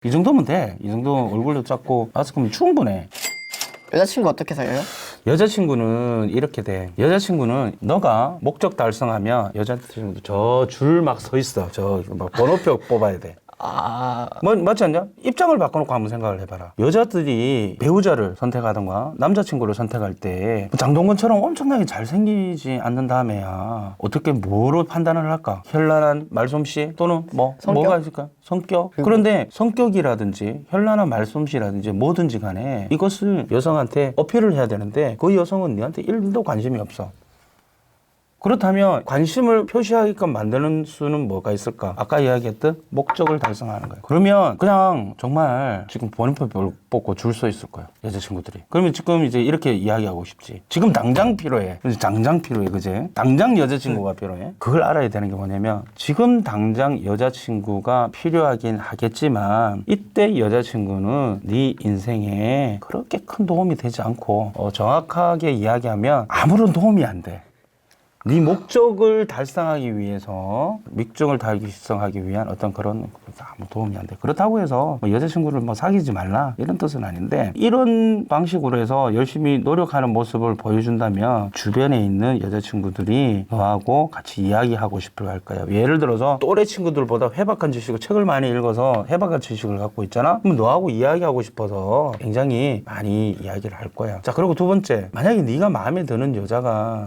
이 정도면 돼. 이 정도 얼굴도 작고 마스크면 충분해. 여자친구 어떻게 사귀어요? 여자친구는 이렇게 돼. 여자친구는 너가 목적 달성하면 여자친구도 저 줄 막 서 있어. 저 막 번호표 뽑아야 돼. 맞지 않냐? 입장을 바꿔놓고 한번 생각을 해봐라. 여자들이 배우자를 선택하던가 남자친구를 선택할 때 장동건처럼 엄청나게 잘생기지 않는 다음에야 어떻게 뭐로 판단을 할까? 현란한 말솜씨 또는 뭐가 있을까? 성격. 그런데 성격이라든지 현란한 말솜씨라든지 뭐든지 간에 이것을 여성한테 어필을 해야 되는데 그 여성은 너한테 1도 관심이 없어. 그렇다면 관심을 표시하게끔 만드는 수는 뭐가 있을까? 아까 이야기했던 목적을 달성하는 거예요. 그러면 그냥 정말 지금 번호표 뽑고 줄 서 있을 거예요. 여자친구들이. 그러면 지금 이제 이렇게 이야기하고 싶지. 지금 당장 필요해. 당장 필요해. 그제? 당장 여자친구가 필요해. 그걸 알아야 되는 게 뭐냐면 지금 당장 여자친구가 필요하긴 하겠지만 이때 여자친구는 네 인생에 그렇게 큰 도움이 되지 않고 정확하게 이야기하면 아무런 도움이 안 돼. 네 목적을 달성하기 위해서 목적을 달성하기 위한 어떤 그런 아무 도움이 안 돼. 그렇다고 해서 여자친구를 사귀지 말라 이런 뜻은 아닌데 이런 방식으로 해서 열심히 노력하는 모습을 보여준다면 주변에 있는 여자친구들이 너하고 같이 이야기하고 싶을 할 거야. 예를 들어서 또래 친구들보다 회박한 지식을 책을 많이 읽어서 회박한 지식을 갖고 있잖아. 그럼 너하고 이야기하고 싶어서 굉장히 많이 이야기를 할 거야. 자, 그리고 두 번째, 만약에 네가 마음에 드는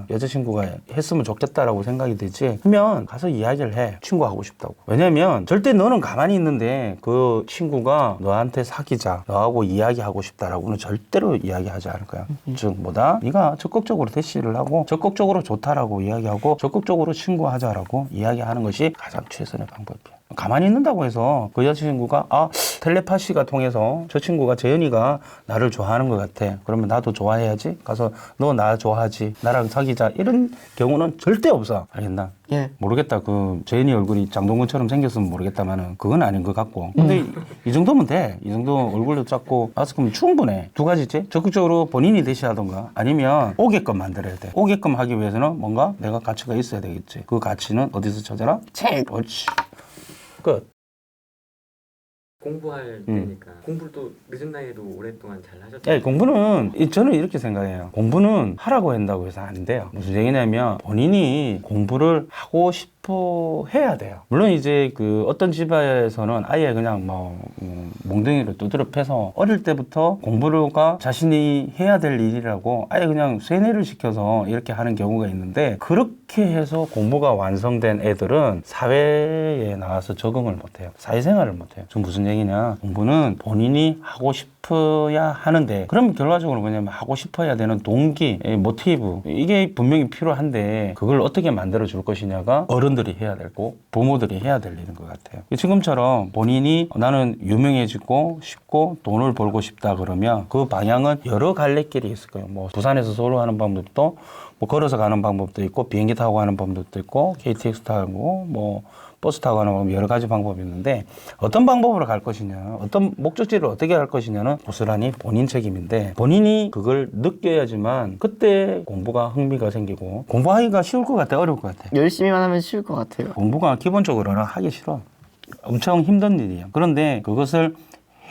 여자친구가 했으면 좋겠다라고 생각이 되지 그러면 가서 이야기를 해. 친구하고 싶다고. 왜냐면 절대 너는 가만히 있는데 그 친구가 너한테 사귀자, 너하고 이야기하고 싶다라고는 절대로 이야기하지 않을 거야. 즉 뭐다? 네가 적극적으로 대시를 하고 적극적으로 좋다라고 이야기하고 적극적으로 친구하자라고 이야기하는 것이 가장 최선의 방법이야. 가만히 있는다고 해서 그 여자친구가 텔레파시가 통해서 저 친구가 재현이가 나를 좋아하는 것 같아. 그러면 나도 좋아해야지. 가서 너 나 좋아하지. 나랑 사귀자. 이런 경우는 절대 없어. 알겠나? 예. 모르겠다. 그 재현이 얼굴이 장동건처럼 생겼으면 모르겠다만은 그건 아닌 것 같고. 근데 이 정도면 돼. 이 정도 얼굴도 작고 마스크면 충분해. 두 가지지. 적극적으로 본인이 대시하던가 아니면 오게끔 만들어야 돼. 오게끔 하기 위해서는 뭔가 내가 가치가 있어야 되겠지. 그 가치는 어디서 찾아라? 책. 옳지. 끝. 공부할 때니까 공부를 또 늦은 나이에도 오랫동안 잘 하셨죠? 공부는 저는 이렇게 생각해요. 공부는 하라고 한다고 해서 안 돼요. 무슨 얘기냐면 본인이 공부를 하고 싶어 해야 돼요. 물론 이제 그 어떤 집에서는 아예 그냥 몽둥이를 두드려 패서 어릴 때부터 공부가 자신이 해야 될 일이라고 아예 그냥 세뇌를 시켜서 이렇게 하는 경우가 있는데 그렇게 해서 공부가 완성된 애들은 사회에 나와서 적응을 못해요. 사회생활을 못해요. 지금 무슨 얘기냐? 공부는 본인이 하고 싶어야 하는데 그럼 결과적으로 뭐냐면 하고 싶어야 되는 동기, 모티브 이게 분명히 필요한데 그걸 어떻게 만들어 줄 것이냐가 어른들이 해야 되고 부모들이 해야 될 일인 것 같아요. 지금처럼 본인이 나는 유명해지고 싶고 돈을 벌고 싶다 그러면 그 방향은 여러 갈래길이 있을 거예요. 부산에서 서울 가는 방법도 걸어서 가는 방법도 있고 비행기 타고 가는 방법도 있고 KTX 타고 버스 타고 가는 방법 여러 가지 방법이 있는데 어떤 방법으로 갈 것이냐 어떤 목적지를 어떻게 할 것이냐는 고스란히 본인 책임인데 본인이 그걸 느껴야지만 그때 공부가 흥미가 생기고 공부하기가 쉬울 것 같아 어려울 것 같아. 열심히만 하면 쉬울 것 같아요. 공부가 기본적으로는 하기 싫어. 엄청 힘든 일이야. 그런데 그것을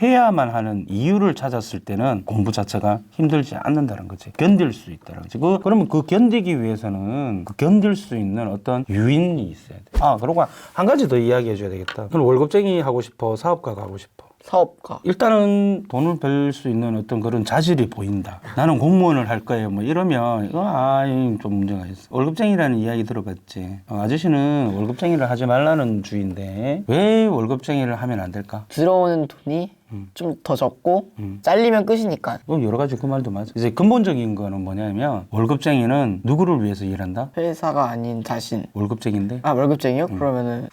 해야만 하는 이유를 찾았을 때는 공부 자체가 힘들지 않는다는 거지. 견딜 수 있다는 거지. 그러면 그 견디기 위해서는 그 견딜 수 있는 어떤 유인이 있어야 돼. 그리고 한 가지 더 이야기해 줘야 되겠다. 저는 월급쟁이 하고 싶어, 사업가가 하고 싶어. 사업가. 일단은 돈을 벌 수 있는 어떤 그런 자질이 보인다. 나는 공무원을 할 거예요. 이러면 이거 좀 문제가 있어. 월급쟁이라는 이야기 들어봤지. 아저씨는 월급쟁이를 하지 말라는 주의인데 왜 월급쟁이를 하면 안 될까? 들어오는 돈이 좀 더 적고 잘리면 끝이니까. 여러 가지 그 말도 맞아. 이제 근본적인 거는 뭐냐면 월급쟁이는 누구를 위해서 일한다? 회사가 아닌 자신. 월급쟁인데 월급쟁이요? 그러면은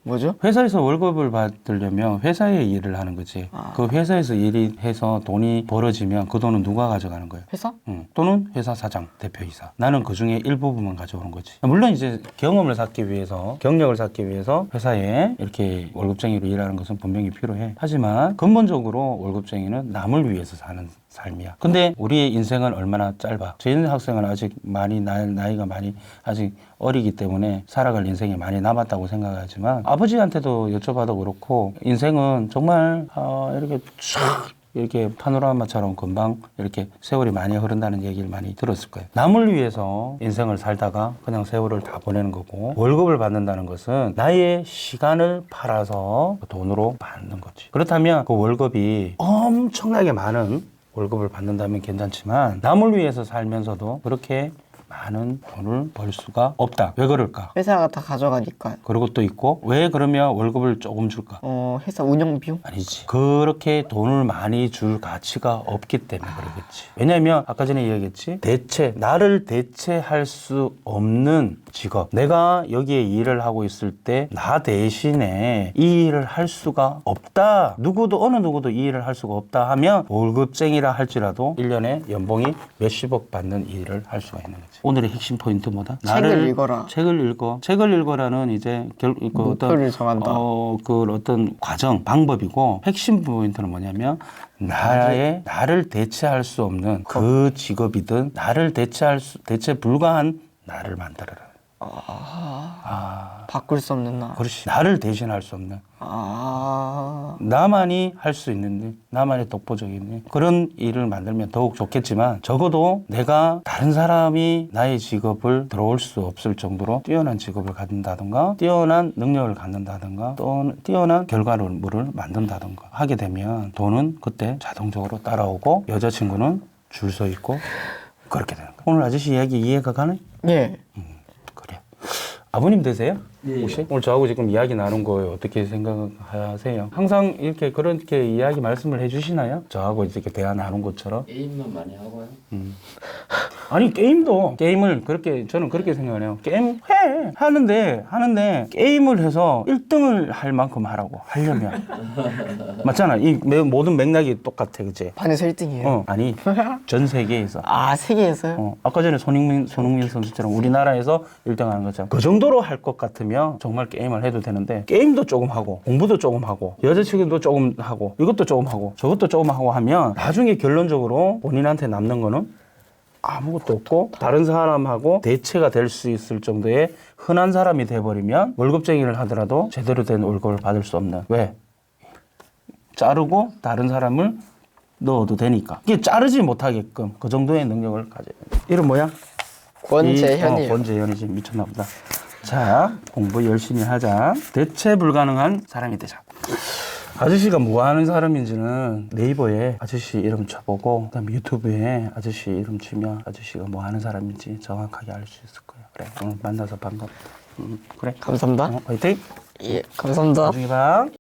뭐죠? 회사에서 월급을 받으려면 회사에 일을 하는 거지. 그 회사에서 일이 해서 돈이 벌어지면 그 돈은 누가 가져가는 거예요? 회사? 또는 회사 사장, 대표이사. 나는 그 중에 일부분만 가져오는 거지. 물론 이제 경험을 쌓기 위해서, 경력을 쌓기 위해서 회사에 이렇게 월급쟁이로 일하는 것은 분명히 필요해. 하지만 근본적으로 월급쟁이는 남을 위해서 사는 삶이야. 근데 우리의 인생은 얼마나 짧아. 저희 학생은 아직 많이 나이가 많이 아직 어리기 때문에 살아갈 인생이 많이 남았다고 생각하지만 아버지한테도 여쭤봐도 그렇고 인생은 정말 이렇게 쫙 이렇게 파노라마처럼 금방 이렇게 세월이 많이 흐른다는 얘기를 많이 들었을 거예요. 남을 위해서 인생을 살다가 그냥 세월을 다 보내는 거고 월급을 받는다는 것은 나의 시간을 팔아서 돈으로 받는 거지. 그렇다면 그 월급이 엄청나게 많은 월급을 받는다면 괜찮지만 남을 위해서 살면서도 그렇게 많은 돈을 벌 수가 없다. 왜 그럴까? 회사가 다 가져가니까. 그리고 또 있고 왜 그러면 월급을 조금 줄까? 회사 운영 비용? 아니지. 그렇게 돈을 많이 줄 가치가 없기 때문에 그러겠지. 왜냐하면 아까 전에 이야기했지. 나를 대체할 수 없는 직업. 내가 여기에 일을 하고 있을 때 나 대신에 이 일을 할 수가 없다. 어느 누구도 이 일을 할 수가 없다 하면 월급쟁이라 할지라도 1년에 연봉이 몇십억 받는 일을 할 수가 있는 거지. 오늘의 핵심 포인트 뭐다? 책을 읽어라. 책을 읽어. 책을 읽어라는 이제 목표를 정한다. 그 어떤 과정, 방법이고 핵심 포인트는 뭐냐면 나를 대체할 수 없는 그 직업이든 대체 불가한 나를 만들어라. 바꿀 수 없는 나. 그렇지. 나를 대신할 수 없는 아. 나만이 할 수 있는 나만의 독보적인 그런 일을 만들면 더욱 좋겠지만 적어도 내가 다른 사람이 나의 직업을 들어올 수 없을 정도로 뛰어난 직업을 갖는다든가 뛰어난 능력을 갖는다든가 또 뛰어난 결과물을 만든다든가 하게 되면 돈은 그때 자동적으로 따라오고 여자친구는 줄 서 있고 그렇게 되는 거야. 오늘 아저씨 이야기 이해가 가네? 예. 그래. 아버님 되세요? 혹시? 오늘 저하고 지금 이야기 나눈 거에 어떻게 생각하세요? 항상 그렇게 이야기 말씀을 해주시나요? 저하고 이렇게 대화 나눈 것처럼? 게임만 많이 하고요. 아니 게임을 저는 그렇게 생각해요. 게임 하는데 게임을 해서 1등을 할 만큼 하려면 맞잖아. 이 모든 맥락이 똑같아, 그치? 반에서 1등이에요. 아니 전 세계에서. 세계에서요? 아까 전에 손흥민 선수처럼 우리나라에서 1등 하는 것처럼 그 정도로 할 것 같으면 정말 게임을 해도 되는데 게임도 조금 하고 공부도 조금 하고 여자친구도 조금 하고 이것도 조금 하고 저것도 조금 하고 하면 나중에 결론적으로 본인한테 남는 거는 아무것도 없고 다른 사람하고 대체가 될 수 있을 정도의 흔한 사람이 돼버리면 월급쟁이를 하더라도 제대로 된 월급을 받을 수 없는. 왜? 자르고 다른 사람을 넣어도 되니까. 이게 자르지 못하게끔 그 정도의 능력을 가져야 된다. 이름 뭐야? 권재현이요. 권재현이지. 미쳤나 보다. 자, 공부 열심히 하자. 대체 불가능한 사람이 되자. 아저씨가 뭐 하는 사람인지는 네이버에 아저씨 이름 쳐보고 그다음에 유튜브에 아저씨 이름 치면 아저씨가 뭐 하는 사람인지 정확하게 알 수 있을 거예요. 그래, 오늘 만나서 반갑다. 그래. 감사합니다. 화이팅. 예, 감사합니다. 나중에 봐.